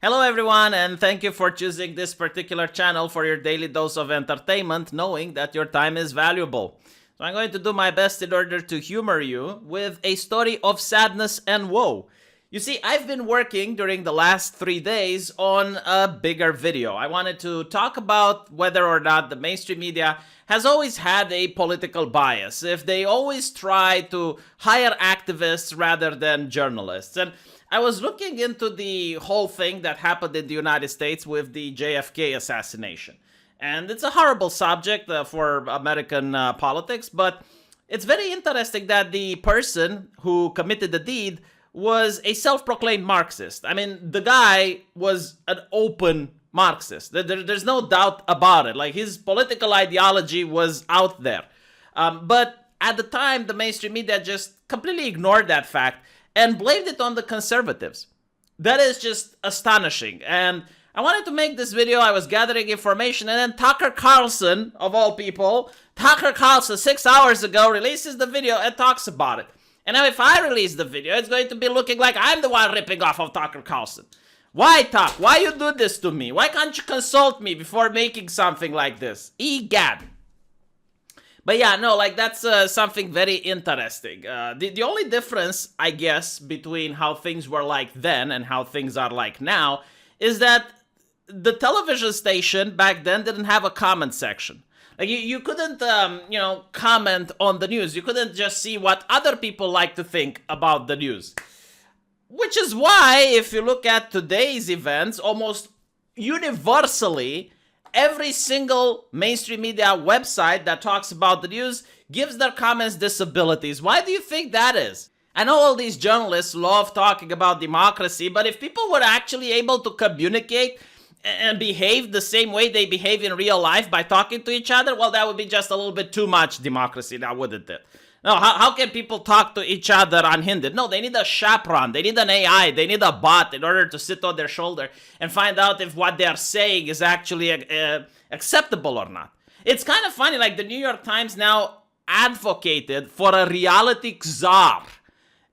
Hello everyone, and thank you for choosing this particular channel for your daily dose of entertainment, knowing that your time is valuable. So I'm going to do my best in order to humor you with a story of sadness and woe. You see, I've been working during the last 3 days on a bigger video. I wanted to talk about whether or not the mainstream media has always had a political bias, if they always try to hire activists rather than journalists. And I was looking into the whole thing that happened in the United States with the JFK assassination. And it's a horrible subject for American politics, but it's very interesting that the person who committed the deed was a self-proclaimed Marxist. I mean, the guy was an open Marxist. There's no doubt about it. Like, his political ideology was out there. But at the time, the mainstream media just completely ignored that fact and blamed it on the conservatives. That is just astonishing. And I wanted to make this video. I was gathering information, and then Tucker Carlson, of all people, Tucker Carlson 6 hours ago releases the video and talks about it. And now if I release the video, it's going to be looking like I'm the one ripping off of Tucker Carlson. Why, Tuck? Why you do this to me? Why can't you consult me before making something like this? Egad. But yeah, no, like, that's something very interesting. The only difference, I guess, between how things were like then and how things are like now is that the television station back then didn't have a comment section. Like, you couldn't, comment on the news. You couldn't just see what other people like to think about the news. Which is why, if you look at today's events, almost universally, every single mainstream media website that talks about the news gives their comments disabilities. Why do you think that is? I know all these journalists love talking about democracy, but if people were actually able to communicate and behave the same way they behave in real life by talking to each other, well, that would be just a little bit too much democracy, now wouldn't it? No, how can people talk to each other unhindered? No, they need a chaperone, they need an AI, they need a bot in order to sit on their shoulder and find out if what they're saying is actually acceptable or not. It's kind of funny, like, the New York Times now advocated for a reality czar.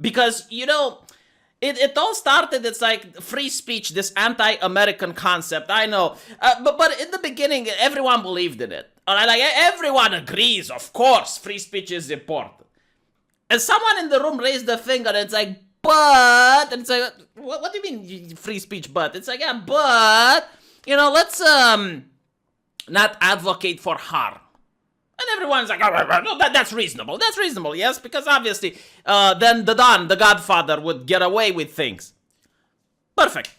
Because, it all started, it's like free speech, this anti-American concept, I know. But in the beginning, everyone believed in it. All right, like, everyone agrees, of course, free speech is important. And someone in the room raised the finger, and it's like, but, and it's like, what do you mean free speech, but? It's like, yeah, but, let's not advocate for harm. And everyone's like, oh, no, that's reasonable. That's reasonable, yes, because obviously, then the Don, the Godfather, would get away with things. Perfect.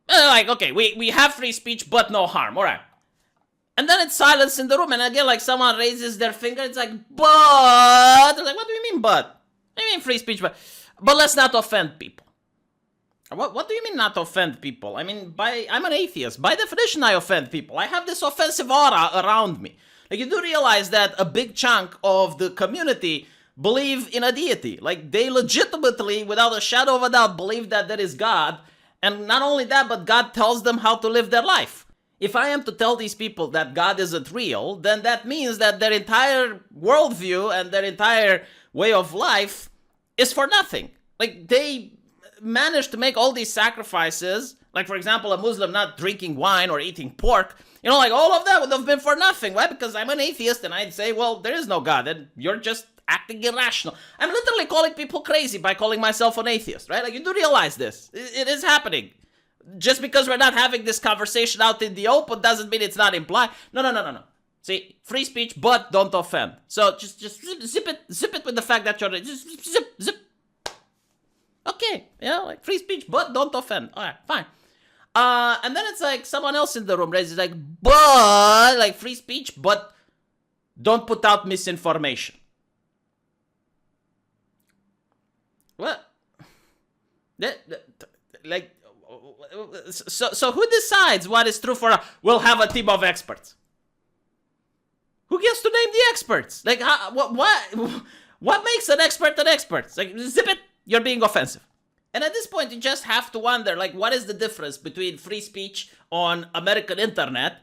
Like, okay, we have free speech, but no harm. All right. And then it's silence in the room, and again, like, someone raises their finger. It's like, but. They're like, what do you mean, but? I mean free speech, but let's not offend people. What do you mean not offend people? I mean, I'm an atheist. By definition, I offend people. I have this offensive aura around me. Like, you do realize that a big chunk of the community believe in a deity. Like, they legitimately, without a shadow of a doubt, believe that there is God. And not only that, but God tells them how to live their life. If I am to tell these people that God isn't real, then that means that their entire worldview and their entire way of life is for nothing. Like, they managed to make all these sacrifices, like, for example, a Muslim not drinking wine or eating pork, like, all of that would have been for nothing. Why? Because I'm an atheist, and I'd say, well, there is no God, and you're just acting irrational. I'm literally calling people crazy by calling myself an atheist, right? Like, you do realize this. It is happening. Just because we're not having this conversation out in the open doesn't mean it's not implied. No. See, free speech, but don't offend. So just zip it with the fact that you're just zip. Okay, like, free speech, but don't offend. All right, fine. And then it's like someone else in the room raises like, but, like, free speech, but don't put out misinformation. What? Like, so who decides what is true for? We'll have a team of experts. Who gets to name the experts? Like, what makes an expert an expert? Like, zip it, you're being offensive. And at this point, you just have to wonder, like, what is the difference between free speech on American internet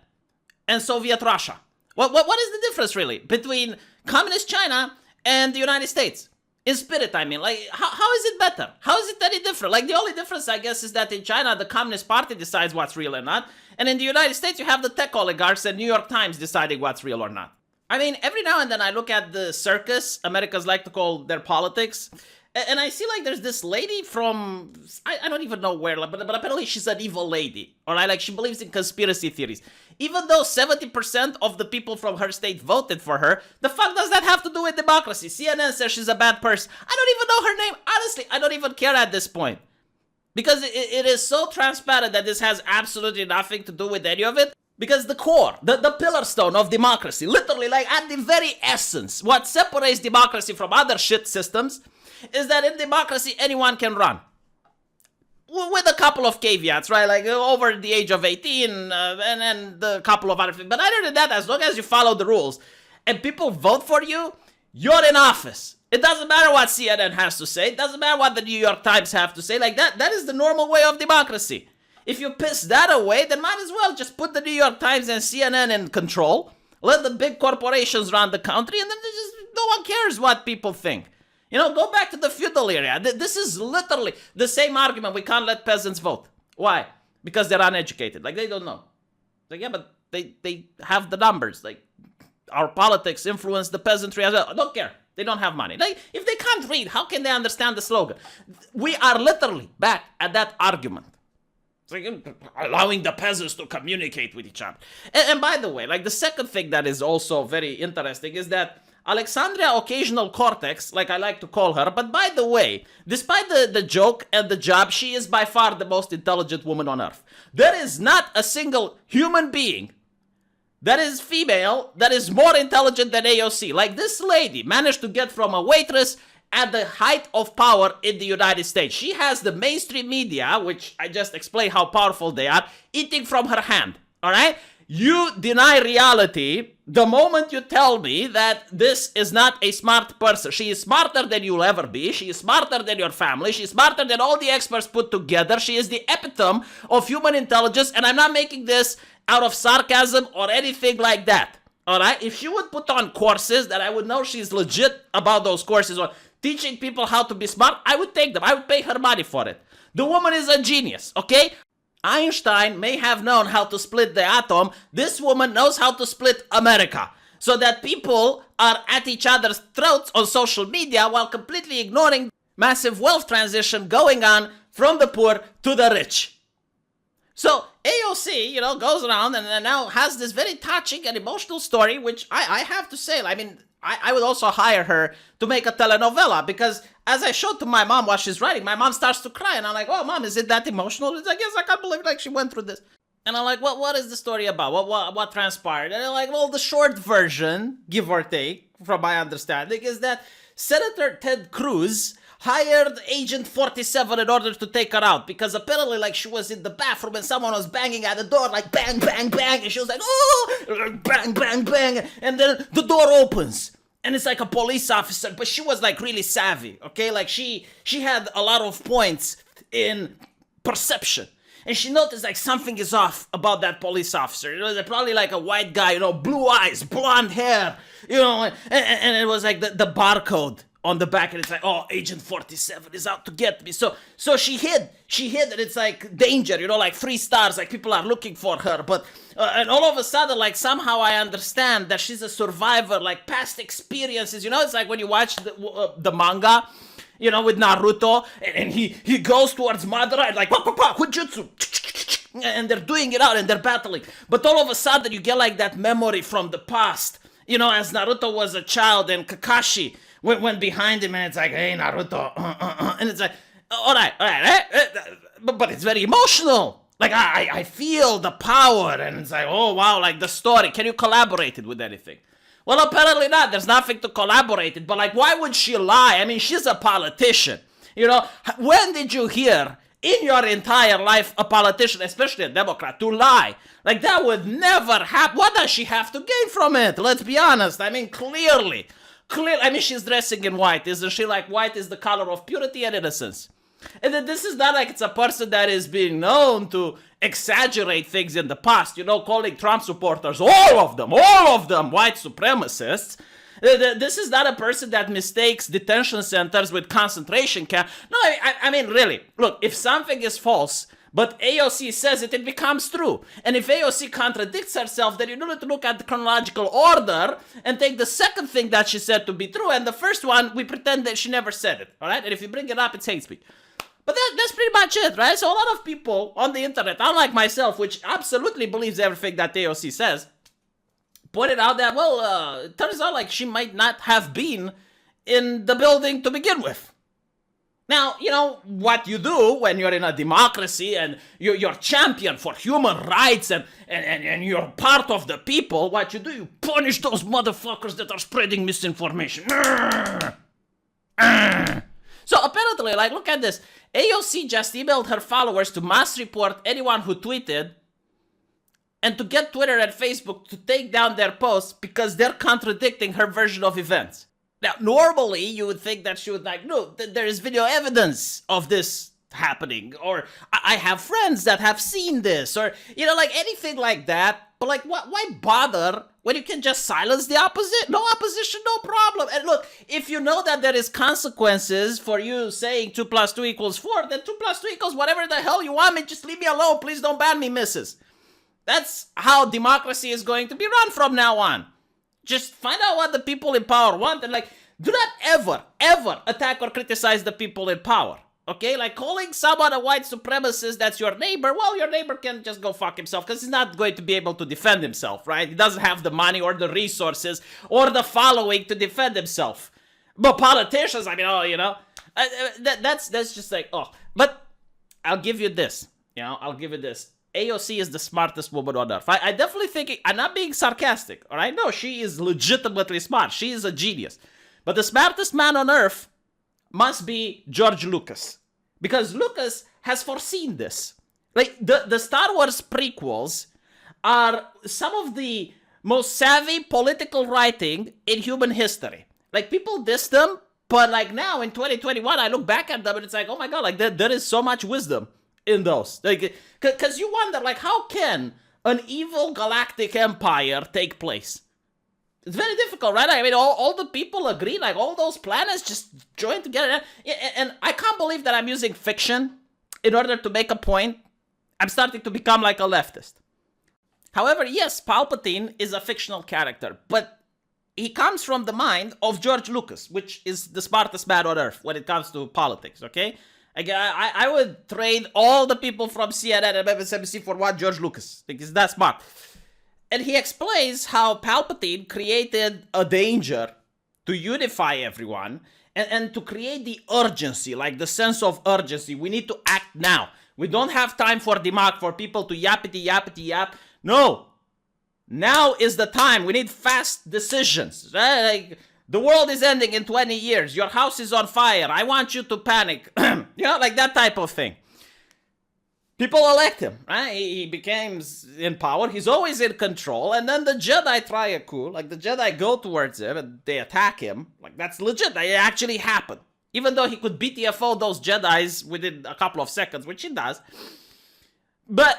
and Soviet Russia? What is the difference, really, between communist China and the United States? In spirit, I mean. Like, how is it better? How is it any different? Like, the only difference, I guess, is that in China, the Communist Party decides what's real and not. And in the United States, you have the tech oligarchs and New York Times deciding what's real or not. I mean, every now and then I look at the circus Americans like to call their politics, and I see like there's this lady from, I don't even know where, but apparently she's an evil lady, alright? Like she believes in conspiracy theories. Even though 70% of the people from her state voted for her, the fuck does that have to do with democracy? CNN says she's a bad person. I don't even know her name. Honestly, I don't even care at this point. Because it is so transparent that this has absolutely nothing to do with any of it. Because the core, the pillar stone of democracy, literally like at the very essence, what separates democracy from other shit systems is that in democracy, anyone can run. With a couple of caveats, right? Like over the age of 18 and then the couple of other things. But other than that, as long as you follow the rules and people vote for you, you're in office. It doesn't matter what CNN has to say. It doesn't matter what the New York Times have to say. Like that is the normal way of democracy. If you piss that away, then might as well just put the New York Times and CNN in control. Let the big corporations run the country, and then no one cares what people think. You know, go back to the feudal era. This is literally the same argument. We can't let peasants vote. Why? Because they're uneducated. Like, they don't know. Like, yeah, but they have the numbers. Like, our politics influence the peasantry as well. I don't care. They don't have money. Like, if they can't read, how can they understand the slogan? We are literally back at that argument. It's like allowing the peasants to communicate with each other. And by the way, like the second thing that is also very interesting is that Alexandria Occasional Cortex, like I like to call her, but by the way, despite the joke and the job, she is by far the most intelligent woman on earth. There is not a single human being that is female that is more intelligent than AOC. Like this lady managed to get from a waitress at the height of power in the United States. She has the mainstream media, which I just explained how powerful they are, eating from her hand, all right? You deny reality the moment you tell me that this is not a smart person. She is smarter than you'll ever be. She is smarter than your family. She is smarter than all the experts put together. She is the epitome of human intelligence, and I'm not making this out of sarcasm or anything like that, all right? If she would put on courses that I would know she's legit about those courses or teaching people how to be smart, I would take them. I would pay her money for it. The woman is a genius, okay? Einstein may have known how to split the atom. This woman knows how to split America. So that people are at each other's throats on social media while completely ignoring massive wealth transition going on from the poor to the rich. So AOC, you know, goes around and now has this very touching and emotional story, which I have to say, I mean, I would also hire her to make a telenovela, because as I showed to my mom while she's writing, my mom starts to cry, and I'm like, oh, Mom, is it that emotional? It's like, yes, I can't believe like she went through this. And I'm like, what is the story about? What transpired? And they're like, well, the short version, give or take, from my understanding, is that Senator Ted Cruz hired Agent 47 in order to take her out, because apparently, like, she was in the bathroom and someone was banging at the door, like, bang, bang, bang, and she was like, oh, bang, bang, bang, and then the door opens. And it's like a police officer, but she was like really savvy, okay? Like she had a lot of points in perception. And she noticed like something is off about that police officer. You know, they're probably like a white guy, you know, blue eyes, blonde hair, you know, and it was like the barcode on the back, and it's like, oh, Agent 47 is out to get me. So she hid, and it's like danger, you know, like 3 stars, like people are looking for her. But and all of a sudden, like somehow I understand that she's a survivor, like past experiences. You know, it's like when you watch the manga, you know, with Naruto, and he goes towards Madara and like Hujutsu, and they're doing it out and they're battling. But all of a sudden, you get like that memory from the past. You know, as Naruto was a child and Kakashi went behind him, and it's like, hey, Naruto, and it's like, all right, but it's very emotional. Like, I feel the power, and it's like, oh, wow, like the story. Can you collaborate it with anything? Well, apparently not. There's nothing to collaborate it, but like, why would she lie? I mean, she's a politician. You know, when did you hear in your entire life a politician, especially a Democrat, to lie? Like, that would never happen. What does she have to gain from it? Let's be honest. I mean, clearly, I mean, she's dressing in white. Isn't she? Like, white is the color of purity and innocence. And then this is not like it's a person that is being known to exaggerate things in the past, you know, calling Trump supporters, all of them, white supremacists. This is not a person that mistakes detention centers with concentration camp. No, I mean, really. Look, if something is false, but AOC says it, it becomes true. And if AOC contradicts herself, then you need to look at the chronological order and take the second thing that she said to be true, and the first one, we pretend that she never said it, all right? And if you bring it up, it's hate speech. But that's pretty much it, right? So a lot of people on the internet, unlike myself, which absolutely believes everything that AOC says, pointed out that, well, it turns out like she might not have been in the building to begin with. Now, you know what you do when you're in a democracy and you're champion for human rights and you're part of the people, what you do, you punish those motherfuckers that are spreading misinformation. So apparently, like, look at this. AOC just emailed her followers to mass report anyone who tweeted and to get Twitter and Facebook to take down their posts because they're contradicting her version of events. Now, normally, you would think that she would like, no, there is video evidence of this happening, or I have friends that have seen this, or, you know, like anything like that. But like, why bother when you can just silence the opposite? No opposition, no problem. And look, if you know that there is consequences for you saying 2 + 2 = 4, then 2 + 2 = whatever the hell you want me. Just leave me alone. Please don't ban me, missus. That's how democracy is going to be run from now on. Just find out what the people in power want and like, do not ever attack or criticize the people in power. Okay, like calling someone a white supremacist that's your neighbor, well, your neighbor can just go fuck himself because he's not going to be able to defend himself, right? He doesn't have the money or the resources or the following to defend himself. But politicians, I mean, oh, you know, that's just like, oh. But I'll give you this, you know, I'll give you this. AOC is the smartest woman on earth. I definitely think, I'm not being sarcastic, all right? No, she is legitimately smart. She is a genius. But the smartest man on earth must be George Lucas. Because Lucas has foreseen this. Like, the Star Wars prequels are some of the most savvy political writing in human history. Like, people diss them, but like now in 2021, I look back at them and it's like, oh my God, like there is so much wisdom in those. Like, because you wonder, like, how can an evil galactic empire take place? It's very difficult, right? I mean, all the people agree, like, all those planets just join together. And I can't believe that I'm using fiction in order to make a point. I'm starting to become like a leftist. However, yes, Palpatine is a fictional character, but he comes from the mind of George Lucas, which is the smartest man on earth when it comes to politics, okay? I would trade all the people from CNN and MSNBC for one George Lucas, because that's smart. And he explains how Palpatine created a danger to unify everyone and to create the urgency, like the sense of urgency. We need to act now. We don't have time for people to yap. No. Now is the time. We need fast decisions. Right? Like, the world is ending in 20 years. Your house is on fire. I want you to panic. You know, like that type of thing. People elect him, right? He becomes in power. He's always in control. And then the Jedi try a coup. Like, the Jedi go towards him and they attack him. Like, that's legit. That actually happened. Even though he could BTFO those Jedis within a couple of seconds, which he does. But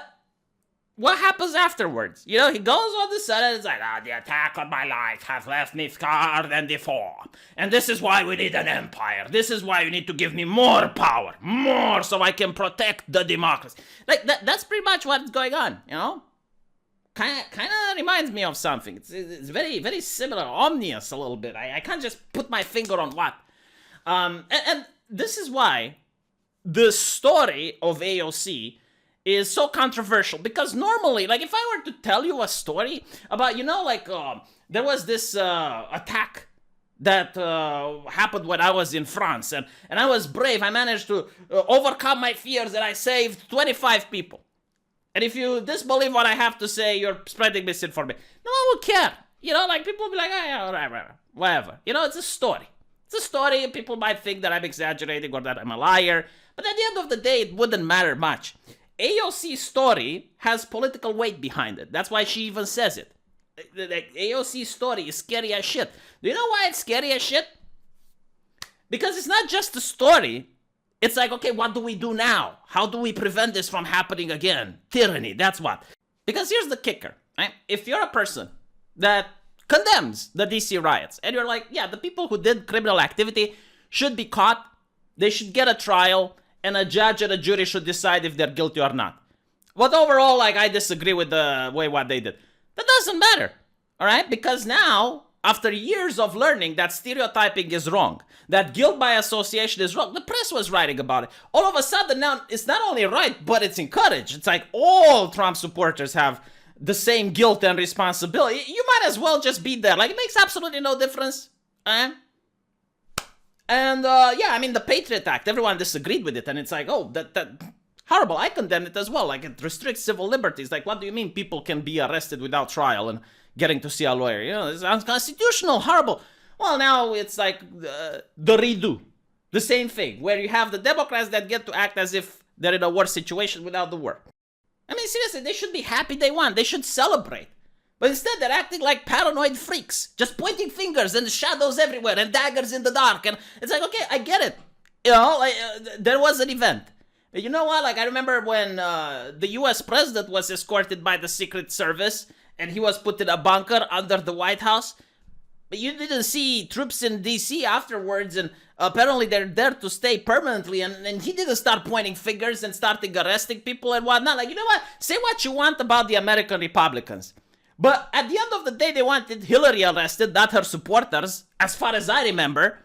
what happens afterwards? You know, he goes on the set and it's like, the attack on my life has left me scarred and deformed. And this is why we need an empire. This is why you need to give me more power. More so I can protect the democracy. Like, that's pretty much what's going on, you know? Kind of reminds me of something. It's very, very similar, ominous a little bit. I can't just put my finger on what. And this is why the story of AOC is so controversial, because normally, like, if I were to tell you a story about, you know, like, there was this attack that happened when I was in France, and I was brave. I managed to overcome my fears, and I saved 25 people. And if you disbelieve what I have to say, you're spreading misinformation. No one will care. You know, like, people will be like, oh, yeah, whatever. You know, it's a story. It's a story, and people might think that I'm exaggerating or that I'm a liar. But at the end of the day, it wouldn't matter much. AOC's story has political weight behind it. That's why she even says it. Like, AOC's story is scary as shit. Do you know why it's scary as shit? Because it's not just a story. It's like, okay, what do we do now? How do we prevent this from happening again? Tyranny, that's what. Because here's the kicker, right? If you're a person that condemns the DC riots. And you're like, yeah, the people who did criminal activity should be caught, they should get a trial, and a judge and a jury should decide if they're guilty or not. But overall, like, I disagree with the way what they did. That doesn't matter, all right? Because now, after years of learning that stereotyping is wrong, that guilt by association is wrong, the press was writing about it. All of a sudden now, it's not only right, but it's encouraged. It's like all Trump supporters have the same guilt and responsibility. You might as well just be there. Like, it makes absolutely no difference. And yeah, I mean, the Patriot Act, everyone disagreed with it. And it's like, oh, that horrible. I condemn it as well. Like, it restricts civil liberties. Like, what do you mean people can be arrested without trial and getting to see a lawyer? You know, it's unconstitutional, horrible. Well, now it's like the redo. The same thing, where you have the Democrats that get to act as if they're in a worse situation without the war. I mean, seriously, they should be happy they won. They should celebrate. But instead, they're acting like paranoid freaks, just pointing fingers and shadows everywhere and daggers in the dark. And it's like, okay, I get it. You know, like, there was an event. You know what? Like, I remember when the U.S. president was escorted by the Secret Service and he was put in a bunker under the White House. But you didn't see troops in D.C. afterwards, and apparently they're there to stay permanently, and he didn't start pointing fingers and starting arresting people and whatnot. Like, you know what? Say what you want about the American Republicans. But at the end of the day, they wanted Hillary arrested, not her supporters, as far as I remember.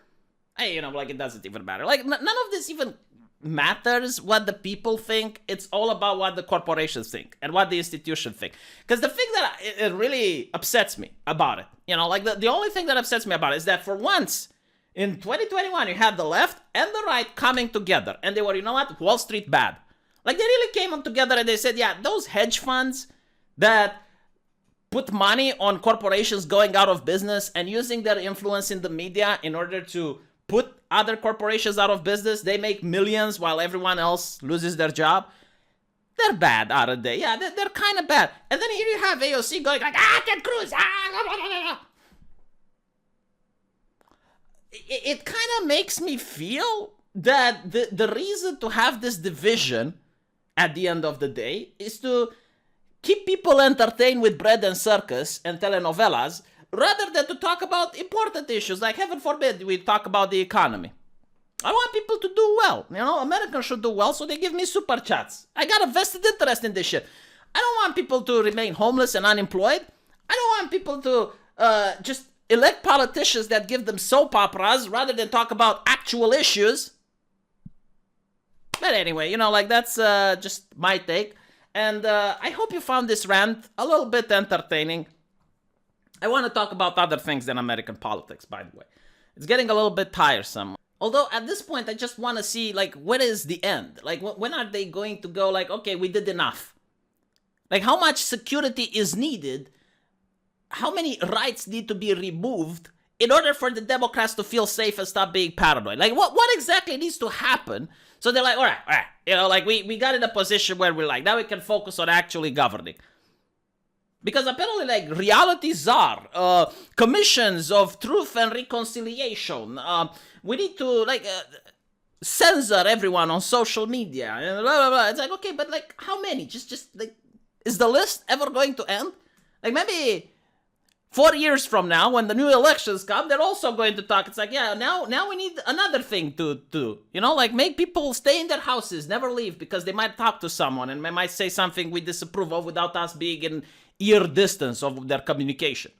Hey, you know, like, it doesn't even matter. Like, none of this even matters what the people think. It's all about what the corporations think and what the institution think. Because the thing that it really upsets me about it, you know, like the only thing that upsets me about it is that for once in 2021 you had the left and the right coming together, and they were, you know what, Wall Street bad. Like, they really came on together and they said, yeah, those hedge funds that put money on corporations going out of business and using their influence in the media in order to put other corporations out of business, they make millions while everyone else loses their job. They're bad, aren't they? Yeah, they're kind of bad. And then here you have AOC going like, Ted Cruz, blah, blah, blah, blah. It kind of makes me feel that the reason to have this division at the end of the day is to keep people entertained with bread and circus and telenovelas, rather than to talk about important issues, like, heaven forbid, we talk about the economy. I want people to do well. You know, Americans should do well, so they give me super chats. I got a vested interest in this shit. I don't want people to remain homeless and unemployed. I don't want people to just elect politicians that give them soap operas rather than talk about actual issues. But anyway, you know, like, that's just my take. And I hope you found this rant a little bit entertaining. I want to talk about other things than American politics, by the way. It's getting a little bit tiresome. Although, at this point, I just want to see, like, what is the end? Like, when are they going to go, like, okay, we did enough? Like, how much security is needed? How many rights need to be removed in order for the Democrats to feel safe and stop being paranoid? Like, what exactly needs to happen? So they're like, all right. You know, like, we got in a position where we're like, now we can focus on actually governing. Because apparently, like, reality czar, commissions of truth and reconciliation, we need to, like, censor everyone on social media, and blah, blah, blah. It's like, okay, but, like, how many? Just, like, is the list ever going to end? Like, maybe 4 years from now, when the new elections come, they're also going to talk. It's like, yeah, now we need another thing to do. You know, like, make people stay in their houses, never leave, because they might talk to someone and they might say something we disapprove of without us being in ear distance of their communication.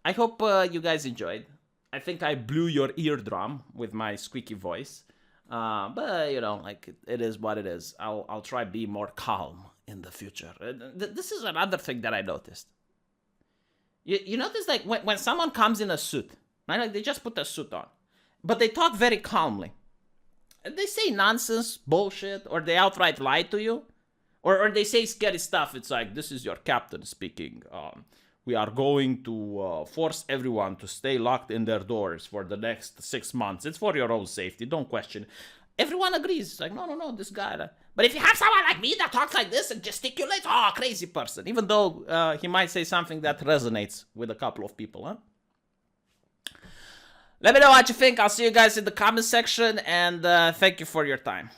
I hope you guys enjoyed. I think I blew your eardrum with my squeaky voice. But, you know, like, it is what it is. I'll try to be more calm in the future. This is another thing that I noticed. You notice, like, when someone comes in a suit, right? Like, they just put a suit on, but they talk very calmly. They say nonsense, bullshit, or they outright lie to you. Or they say scary stuff. It's like, this is your captain speaking. We are going to force everyone to stay locked in their doors for the next 6 months. It's for your own safety. Don't question. Everyone agrees. It's like, no, this guy. But if you have someone like me that talks like this and gesticulates, oh, crazy person. Even though he might say something that resonates with a couple of people, huh? Let me know what you think. I'll see you guys in the comment section, and thank you for your time.